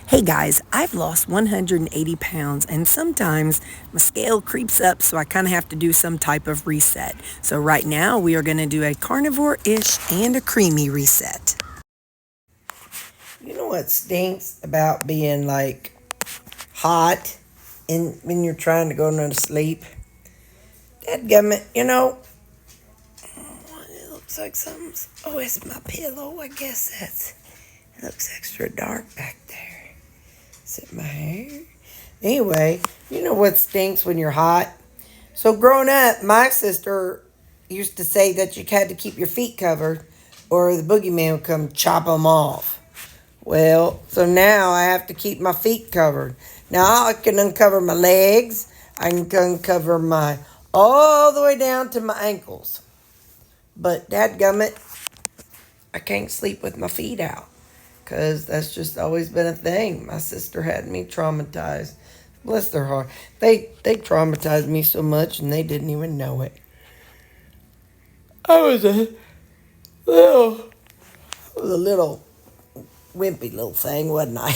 Hey guys, I've lost 180 pounds and sometimes my scale creeps up, so I kind of have to do some type of reset. So right now we are going to do a carnivore-ish and a creamy reset. You know what stinks about being like hot and when you're trying to go to sleep? Dadgummit, it looks like something's, oh, it's my pillow. I guess it looks extra dark back there. Is it my hair? Anyway, you know what stinks when you're hot? So growing up, my sister used to say that you had to keep your feet covered or the boogeyman would come chop them off. Well, so now I have to keep my feet covered. Now I can uncover my legs. I can uncover my all the way down to my ankles. But dadgummit, I can't sleep with my feet out because that's just always been a thing. My sister had me traumatized. Bless their heart. They traumatized me so much and they didn't even know it. I was a little wimpy little thing, wasn't I?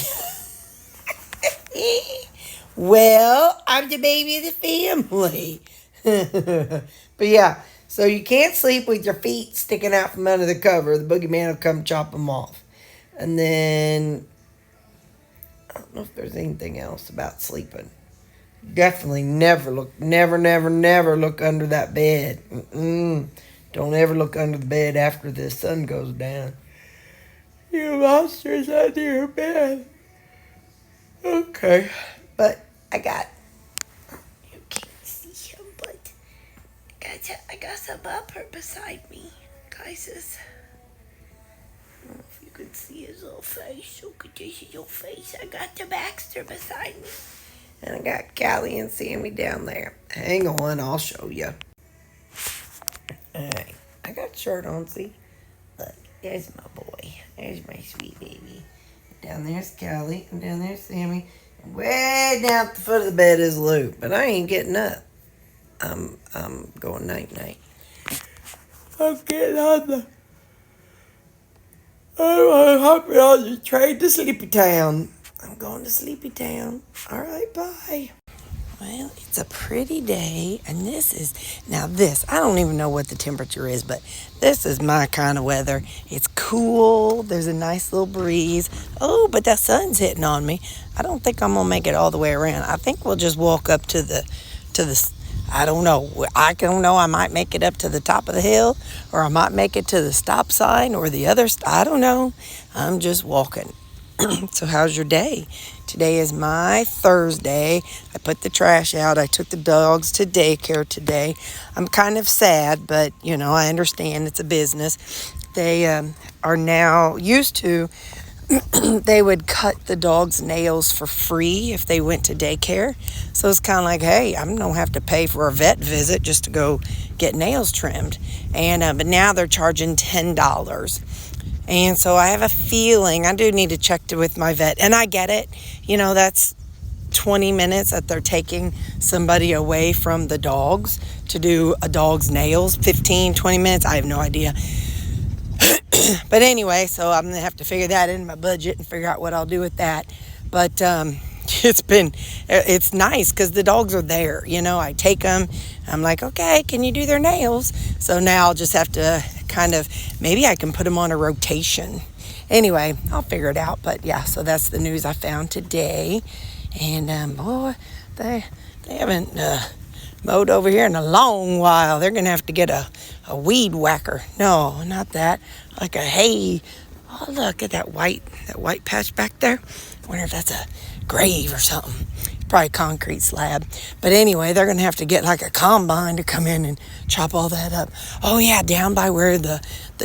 Well, I'm the baby of the family. But yeah, so you can't sleep with your feet sticking out from under the cover. The boogeyman will come chop them off. And then, I don't know if there's anything else about sleeping. Definitely never look under that bed. Don't ever look under the bed after the sun goes down. You monsters under your bed. Okay. But I you can't see him, but I got some upper beside me. Guys, I don't know if you can see his little face. Look at this little face. I got the Baxter beside me. And I got Callie and Sammy down there. Hang on, I'll show you. Alright, I got a shirt on, see? Look, there's my boy. There's my sweet baby. Down there's Callie, and down there's Sammy. And way down at the foot of the bed is Luke, but I ain't getting up. I'm going night-night. I'm getting on the... I'm hopping on the train to Sleepy Town. I'm going to Sleepy Town. All right, bye. Well, it's a pretty day, and I don't even know what the temperature is, but this is my kind of weather. It's cool. There's a nice little breeze. Oh, but the sun's hitting on me. I don't think I'm going to make it all the way around. I think we'll just walk up to the, I don't know. I don't know. I might make it up to the top of the hill, or I might make it to the stop sign or the other. I don't know. I'm just walking. So how's your day? Today is my Thursday. I put the trash out. I took the dogs to daycare today. I'm kind of sad, but, I understand it's a business. They are now used to, they would cut the dogs' nails for free if they went to daycare. So it's kind of like, hey, I don't have to pay for a vet visit just to go get nails trimmed. And but now they're charging $10. And so I have a feeling I do need to check with my vet. And I get it. That's 20 minutes that they're taking somebody away from the dogs to do a dog's nails. 15, 20 minutes. I have no idea. But anyway, so I'm going to have to figure that in my budget and figure out what I'll do with that. But it's nice because the dogs are there. I take them. I'm like, okay, can you do their nails? So now I'll just have to maybe I can put them on a rotation. Anyway, I'll figure it out. But yeah, so that's the news I found today. And boy, they haven't mowed over here in a long while. They're going to have to get a weed whacker. No, not that. Like a hay. Oh, look at that white patch back there. I wonder if that's a grave or something. Probably a concrete slab. But anyway, they're going to have to get like a combine to come in and chop all that up. Oh yeah, down by where the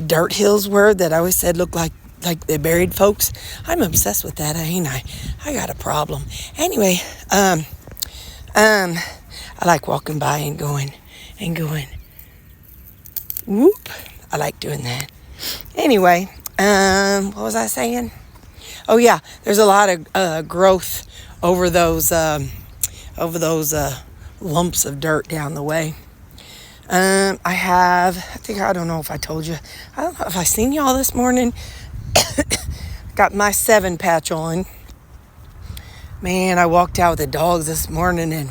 dirt hills were that I always said looked like they buried folks. I'm obsessed with that, ain't I? I got a problem. Anyway, I like walking by and going, whoop. I like doing that. Anyway, what was I saying? Oh yeah, there's a lot of growth over those lumps of dirt down the way. I don't know if I told you. I don't know if I seen y'all this morning. Got my 7 patch on. Man, I walked out with the dogs this morning and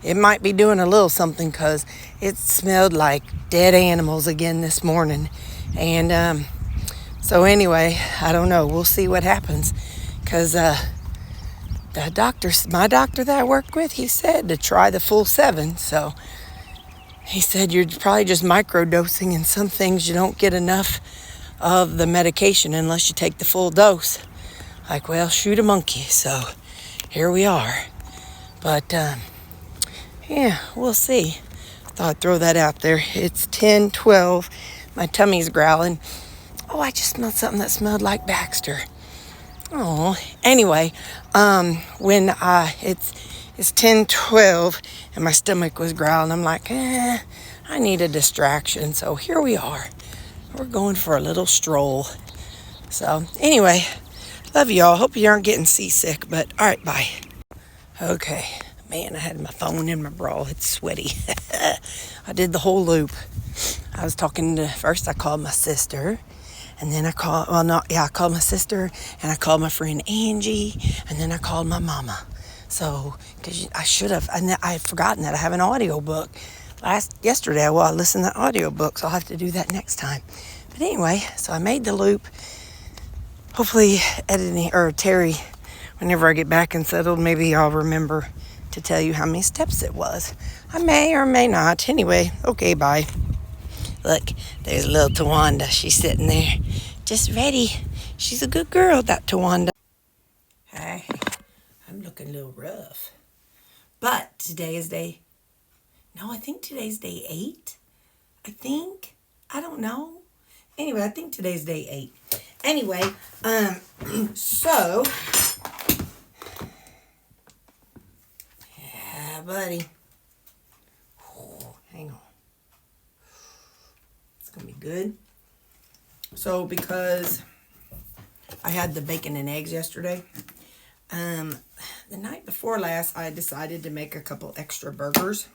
it might be doing a little something because it smelled like dead animals again this morning. And so anyway, I don't know. We'll see what happens because my doctor that I worked with, he said to try the full 7. So he said you're probably just microdosing, and some things you don't get enough of the medication unless you take the full dose. Like, well, shoot a monkey. So here we are. But yeah, we'll see. Thought I'd throw that out there. It's 10:12. My tummy's growling. Oh, I just smelled something that smelled like Baxter. Oh, anyway, it's 10:12 and my stomach was growling. I'm like, I need a distraction. So here we are. We're going for a little stroll. So anyway, love y'all. Hope you aren't getting seasick, but all right, bye. Okay, man, I had my phone in my bra. It's sweaty. I did the whole loop. I was talking to, first I called my sister. And then I called my sister, and I called my friend Angie, and then I called my mama. So, because I should have, and I had forgotten that I have an audio book. Yesterday, I listened to the audio book, so I'll have to do that next time. But anyway, so I made the loop. Hopefully, Terri, whenever I get back and settled, maybe I'll remember to tell you how many steps it was. I may or may not. Anyway, okay, bye. Look, there's little Tawanda. She's sitting there, just ready. She's a good girl, that Tawanda. Hey, I'm looking a little rough. But today is I think today's day 8. I don't know. Anyway, I think today's day 8. Anyway, so, yeah, buddy. Hang on. Gonna be good. So because I had the bacon and eggs yesterday, the night before last I decided to make a couple extra burgers,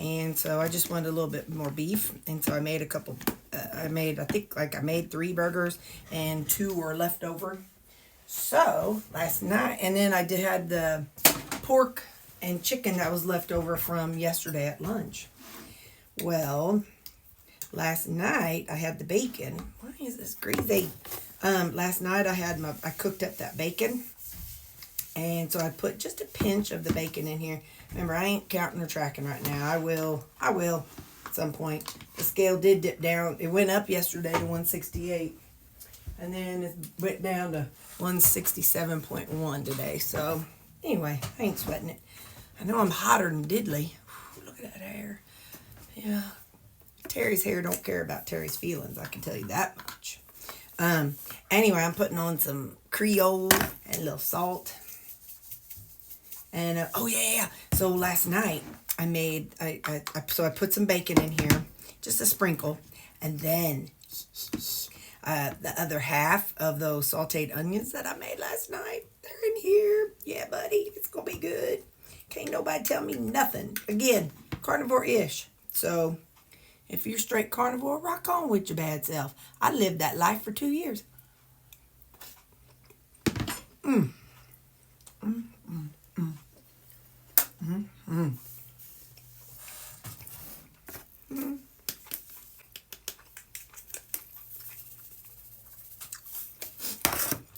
and so I just wanted a little bit more beef, and so I made a couple. I made 3 burgers and 2 were left over. So last night, and then I had the pork and chicken that was left over from yesterday at lunch. Well, last night I had the bacon. Why is this greasy? Last night I cooked up that bacon, and so I put just a pinch of the bacon in here. Remember, I ain't counting or tracking right now. I will at some point. The scale did dip down. It went up yesterday to 168, and then it went down to 167.1 today. So anyway, I ain't sweating it. I know I'm hotter than diddly. Whew, look at that hair. Yeah. Terri's hair don't care about Terri's feelings, I can tell you that much. Anyway, I'm putting on some Creole and a little salt. And, so last night I put some bacon in here, just a sprinkle. And then the other half of those sauteed onions that I made last night, they're in here. Yeah, buddy, it's going to be good. Can't nobody tell me nothing. Again, carnivore-ish. So if you're straight carnivore, rock on with your bad self. I lived that life for 2 years. I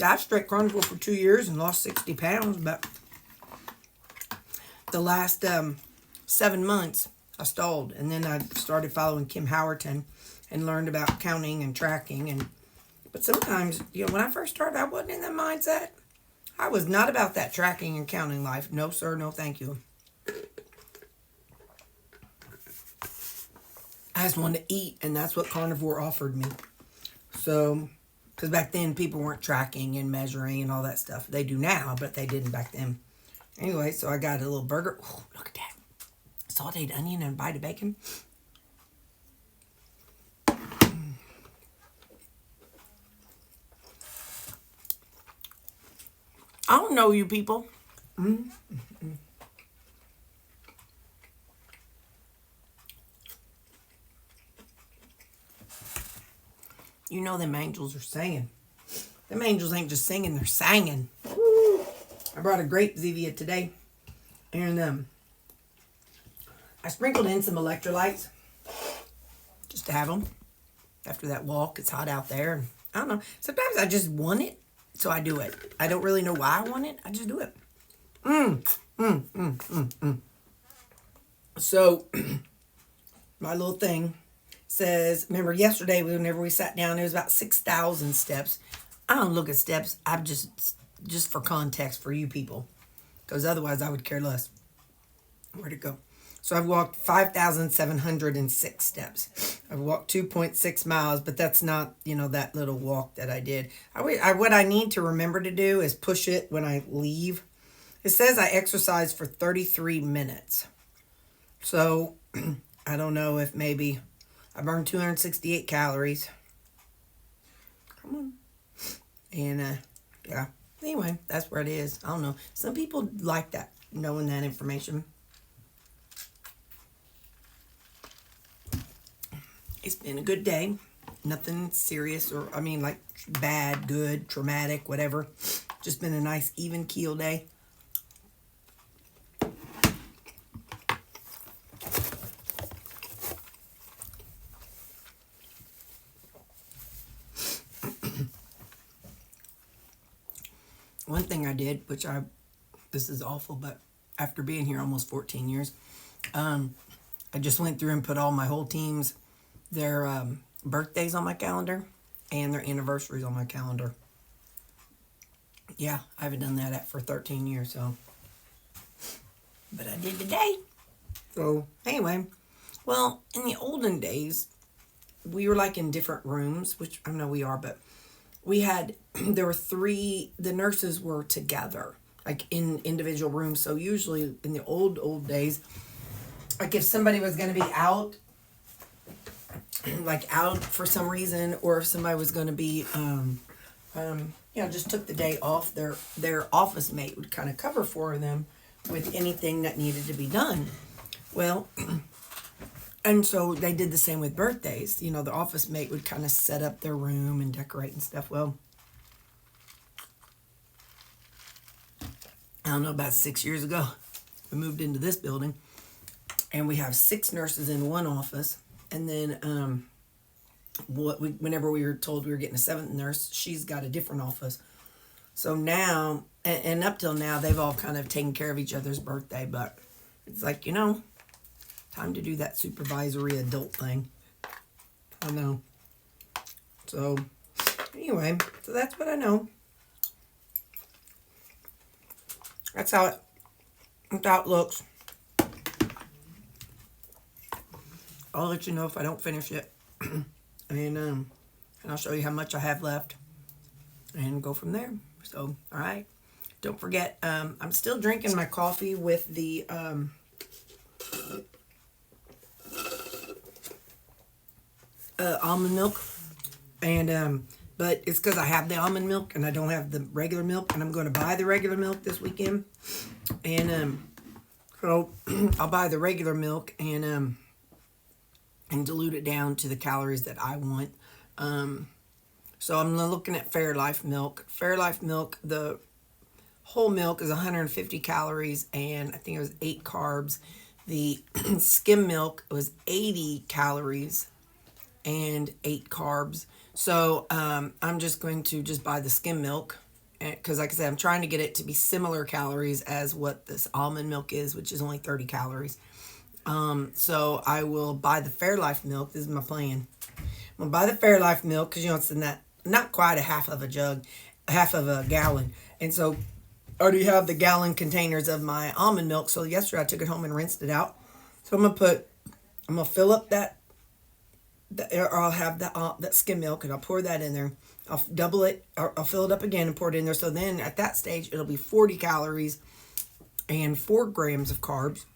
was straight carnivore for 2 years and lost 60 pounds, but the last 7 months I stalled, and then I started following Kim Howerton and learned about counting and tracking. But sometimes, when I first started, I wasn't in that mindset. I was not about that tracking and counting life. No, sir, no, thank you. I just wanted to eat, and that's what carnivore offered me. So, because back then people weren't tracking and measuring and all that stuff. They do now, but they didn't back then. Anyway, so I got a little burger. Ooh, look at that. Sauteed onion and a bite of bacon. I don't know you people. Them angels are singing. Them angels ain't just singing, they're singing. I brought a grape Zevia today, and I sprinkled in some electrolytes just to have them after that walk. It's hot out there, and I don't know. Sometimes I just want it, so I do it. I don't really know why I want it. I just do it. So my little thing says, remember yesterday whenever we sat down, it was about 6,000 steps. I don't look at steps. I'm just for context for you people, because otherwise I would care less. Where'd it go? So I've walked 5,706 steps. I've walked 2.6 miles, but that's not, that little walk that I did. What I need to remember to do is push it when I leave. It says I exercise for 33 minutes. So I don't know if maybe I burned 268 calories. Come on. And yeah. Anyway, that's where it is. I don't know. Some people like that, knowing that information. It's been a good day. Nothing serious or, like bad, good, traumatic, whatever. Just been a nice, even keel day. One thing I did, this is awful, but after being here almost 14 years, I just went through and put all my whole team's, their birthdays on my calendar and their anniversaries on my calendar. Yeah, I haven't done that for 13 years, so. But I did today. So, anyway. Well, in the olden days, we were like in different rooms, which I know we are, but there were three, the nurses were together, like in individual rooms. So usually in the old days, like if somebody was going to be out, like out for some reason, or if somebody was going to be, just took the day off, their office mate would kind of cover for them with anything that needed to be done. Well, and so they did the same with birthdays. The office mate would kind of set up their room and decorate and stuff. Well, I don't know, about 6 years ago, we moved into this building, and we have 6 nurses in one office. And then whenever we were told we were getting a 7th nurse, she's got a different office. So now, and up till now, they've all kind of taken care of each other's birthday. But it's like, time to do that supervisory adult thing. I know. So, anyway, so that's what I know. That's how it looks. I'll let you know if I don't finish it. and I'll show you how much I have left. And go from there. So, all right. Don't forget, I'm still drinking my coffee with the almond milk, and but it's because I have the almond milk and I don't have the regular milk, and I'm going to buy the regular milk this weekend, and so I'll buy the regular milk and dilute it down to the calories that I want. So I'm looking at Fairlife milk. Fairlife milk, the whole milk is 150 calories and I think it was 8 carbs. The skim milk was 80 calories and 8 carbs. So I'm just going to buy the skim milk, because like I said, I'm trying to get it to be similar calories as what this almond milk is, which is only 30 calories. So I will buy the Fairlife milk. This is my plan. I'm going to buy the Fairlife milk because, it's in that, not quite a half of a gallon. And so I already have the gallon containers of my almond milk. So yesterday I took it home and rinsed it out. So I'm going to fill up or I'll have that skim milk and I'll pour that in there. I'll double it, or I'll fill it up again and pour it in there. So then at that stage, it'll be 40 calories and 4 grams of carbs.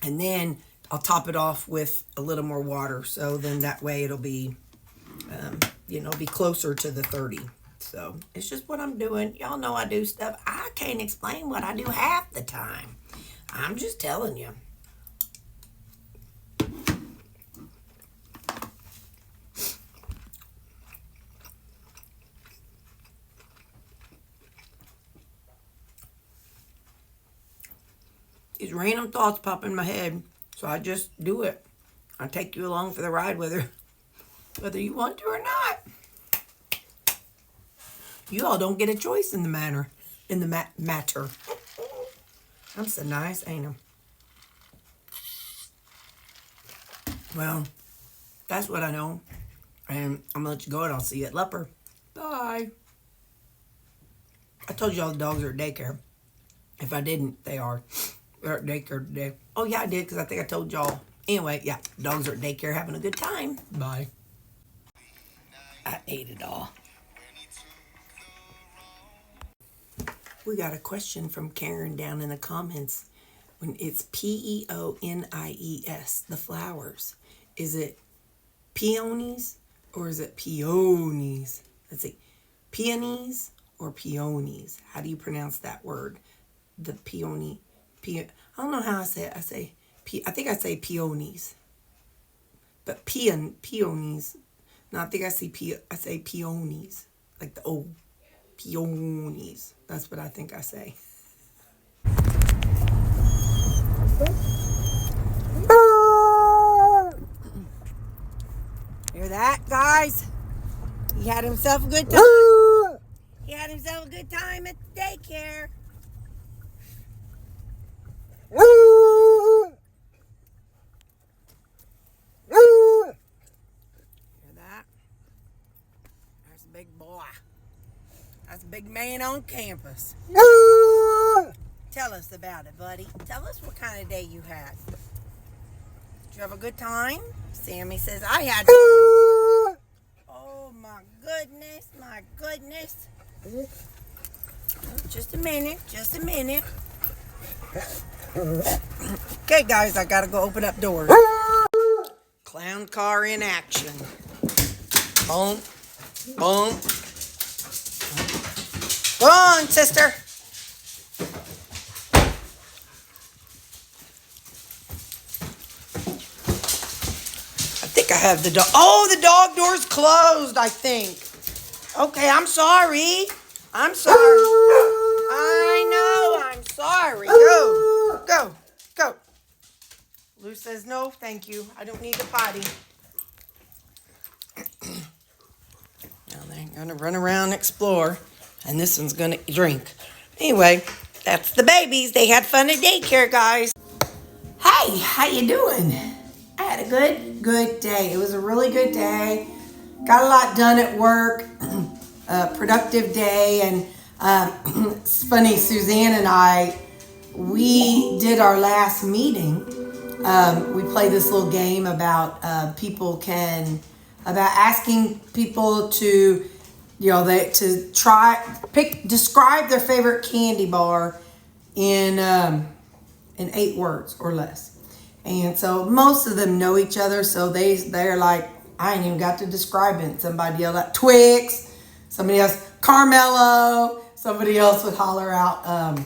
And then I'll top it off with a little more water. So then that way it'll be, be closer to the 30. So it's just what I'm doing. Y'all know I do stuff. I can't explain what I do half the time. I'm just telling you. These random thoughts pop in my head, so I just do it. I take you along for the ride, whether you want to or not. You all don't get a choice in the matter. I'm so nice, ain't I? Well, that's what I know. And I'm gonna let you go, and I'll see you at Leper. Bye. I told you all the dogs are at daycare. If I didn't, they are. They're at daycare today. Oh yeah, I did, because I think I told y'all. Anyway, yeah, dogs are at daycare having a good time. Bye. I ate it all. We got a question from Karen down in the comments. When it's peonies, the flowers, is it peonies or is it peonies? Let's see, peonies or peonies? How do you pronounce that word? The peony. I don't know how I say it. I think I say peonies, but peonies. No, I think I say peonies, like the O. Peonies. That's what I think I say. Hear that, guys? He had himself a good time. He had himself a good time at the daycare. Hear that? There's a big boy. That's a big man on campus. Tell us about it, buddy. Tell us what kind of day you had. Did you have a good time? Sammy says, I had fun. Oh, my goodness, my goodness. Just a minute. Okay, guys, I gotta go open up doors. Clown car in action. Boom, boom. Go on, sister. I think I have the dog. Oh, the dog door's closed, I think. Okay, I'm sorry. I know, I'm sorry. Go. Lou says, no, thank you. I don't need the potty. Now they're going to run around and explore. And this one's going to drink. Anyway, that's the babies. They had fun at daycare, guys. Hey, how you doing? I had a good day. It was a really good day. Got a lot done at work. Productive day. And it's funny, Suzanne and I, we did our last meeting. We played this little game about about asking people to, describe their favorite candy bar in 8 words or less. And so most of them know each other, so they're like, I ain't even got to describe it. Somebody yelled out Twix, somebody else Carmelo, somebody else would holler out,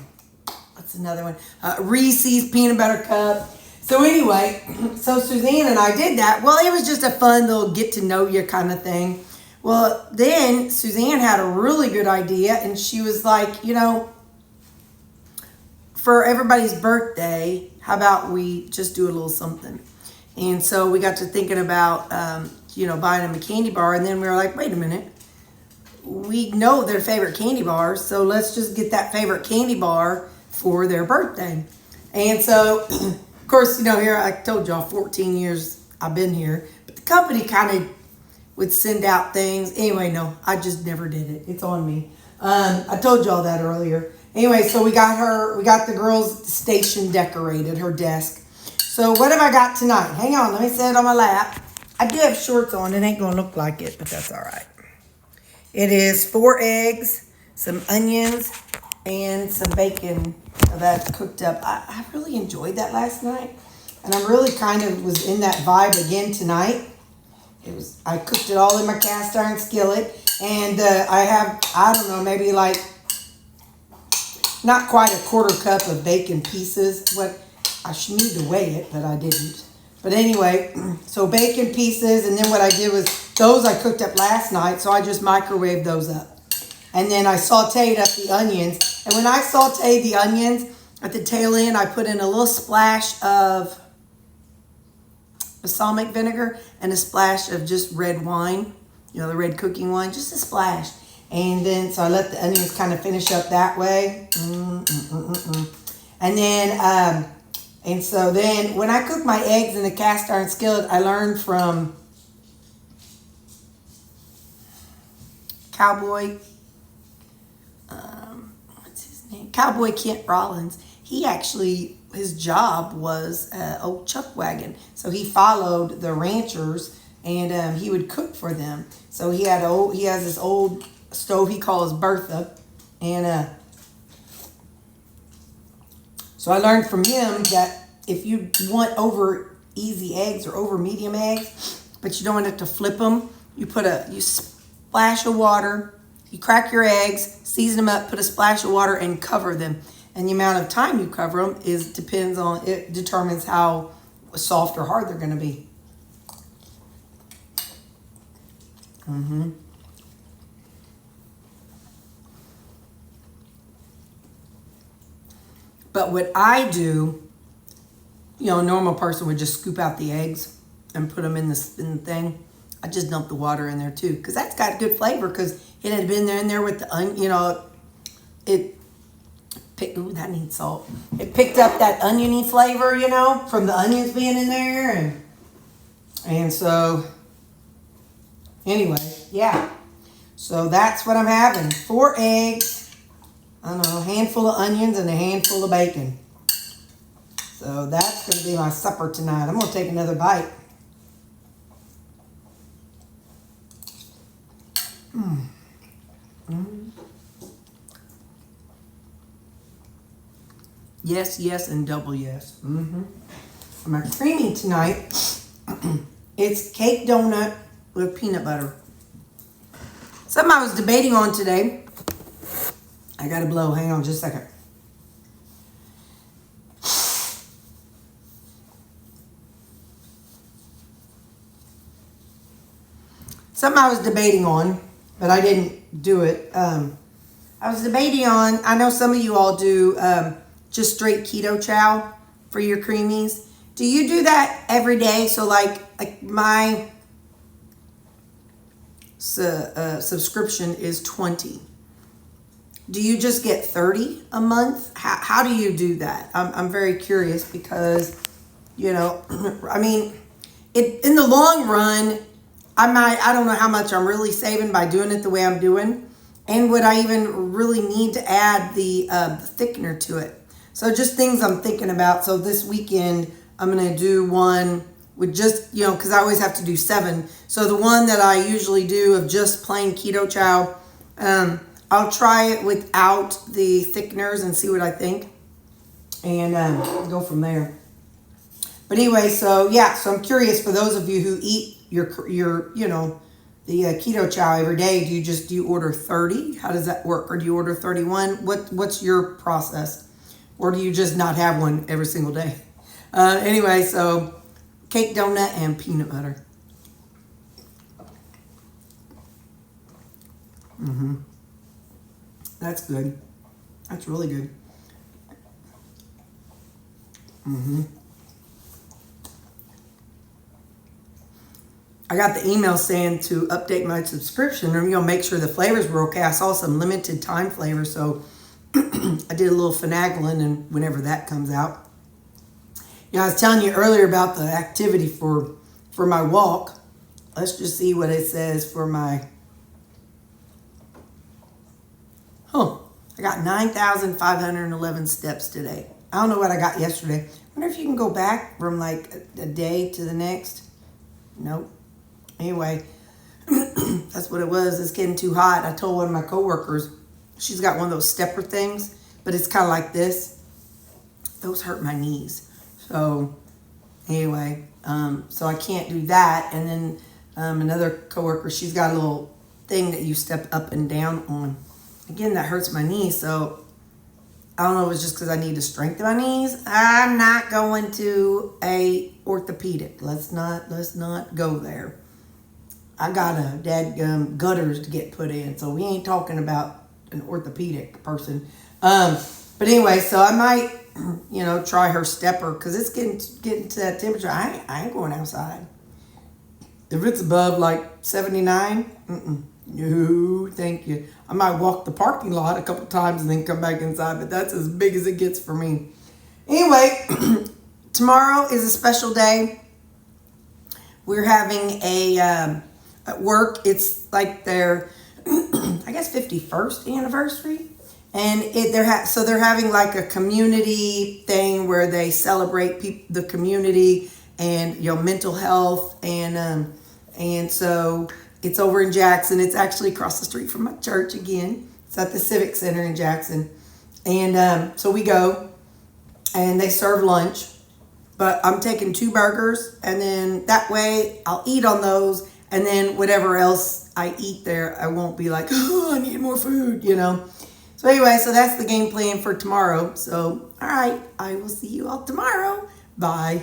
what's another one? Reese's Peanut Butter Cup. So anyway, so Suzanne and I did that. Well, it was just a fun little get to know you kind of thing. Well, then Suzanne had a really good idea, and she was like, for everybody's birthday, how about we just do a little something? And so we got to thinking about, buying them a candy bar, and then we were like, wait a minute. We know their favorite candy bars, so let's just get that favorite candy bar for their birthday. And so, of course, here I told y'all 14 years I've been here, but the company kind of would send out things. Anyway, no, I just never did it. It's on me. I told y'all that earlier. Anyway, so we got the girls' station decorated, her desk. So what have I got tonight? Hang on, let me set it on my lap. I do have shorts on. It ain't going to look like it, but that's all right. It is 4 eggs, some onions, and some bacon that's cooked up. I really enjoyed that last night, and I'm really kind of was in that vibe again tonight. I cooked it all in my cast iron skillet, and I have, I don't know, maybe like not quite a 1/4 cup of bacon pieces. I should need to weigh it, but I didn't. But anyway, so bacon pieces, and then what I did was those I cooked up last night, so I just microwaved those up. And then I sauteed up the onions. And when I sauteed the onions, at the tail end, I put in a little splash of balsamic vinegar and a splash of just red wine, the red cooking wine, just a splash. And then, so I let the onions kind of finish up that way. And then, and so then when I cook my eggs in the cast iron skillet, I learned from Cowboy, what's his name? Cowboy Kent Rollins. He actually, his job was old chuck wagon. So he followed the ranchers and he would cook for them. So he has this old stove he calls Bertha. And so I learned from him that if you want over easy eggs or over medium eggs, but you don't want it to flip them, you splash of water, you crack your eggs, season them up, put a splash of water and cover them. And the amount of time you cover them determines how soft or hard they're going to be. But what I do, a normal person would just scoop out the eggs and put them in the thing. I just dump the water in there too, because that's got good flavor, because it had been in there with the onion, that needs salt. It picked up that oniony flavor, from the onions being in there. And so, anyway, yeah. So that's what I'm having. 4 eggs, I don't know, a handful of onions and a handful of bacon. So that's going to be my supper tonight. I'm going to take another bite. Yes, yes, and double yes. My creamy tonight, it's cake donut with peanut butter. Something I was debating on today. I got to blow. Hang on just a second. Something I was debating on, but I didn't do it. I was debating on, I know some of you all do just straight keto chow for your creamies. Do you do that every day? So like my subscription is $20. Do you just get $30 a month? How do you do that? I'm very curious, because, I mean, in the long run, I don't know how much I'm really saving by doing it the way I'm doing. And would I even really need to add the thickener to it? So just things I'm thinking about. So this weekend, I'm going to do one with just, because I always have to do 7. So the one that I usually do of just plain keto chow, I'll try it without the thickeners and see what I think. And go from there. But anyway, so yeah, so I'm curious, for those of you who eat your the keto chow every day, do you order 30? How does that work? Or do you order 31? What's your process? Or do you just not have one every single day? Anyway, so cake donut and peanut butter. That's good. That's really good. I got the email saying to update my subscription, or make sure the flavors were okay. I saw some limited time flavors, so I did a little finagling, and whenever that comes out. I was telling you earlier about the activity for my walk. Let's just see what it says for my. I got 9,511 steps today. I don't know what I got yesterday. I wonder if you can go back from like a day to the next. Nope. Anyway, that's what it was. It's getting too hot. I told one of my coworkers, she's got one of those stepper things, but it's kind of like this. Those hurt my knees. So anyway, so I can't do that. And then another coworker, she's got a little thing that you step up and down on. Again, that hurts my knees. So I don't know if it's just because I need to strengthen my knees. I'm not going to a orthopedic. Let's not go there. I got a dadgum gutters to get put in, so we ain't talking about an orthopedic person. But anyway, so I might try her stepper because it's getting to that temperature. I ain't going outside. If it's above like 79, no, thank you. I might walk the parking lot a couple times and then come back inside, but that's as big as it gets for me. Anyway, tomorrow is a special day. We're having at work, it's like their, I guess, 51st anniversary. And they're having like a community thing where they celebrate the community and mental health, and so it's over in Jackson. It's actually across the street from my church again. It's at the Civic Center in Jackson, and so we go, and they serve lunch, but I'm taking 2 burgers, and then that way I'll eat on those, and then whatever else I eat there, I won't be like, oh, I need more food, So anyway, so that's the game plan for tomorrow. So, all right, I will see you all tomorrow. Bye.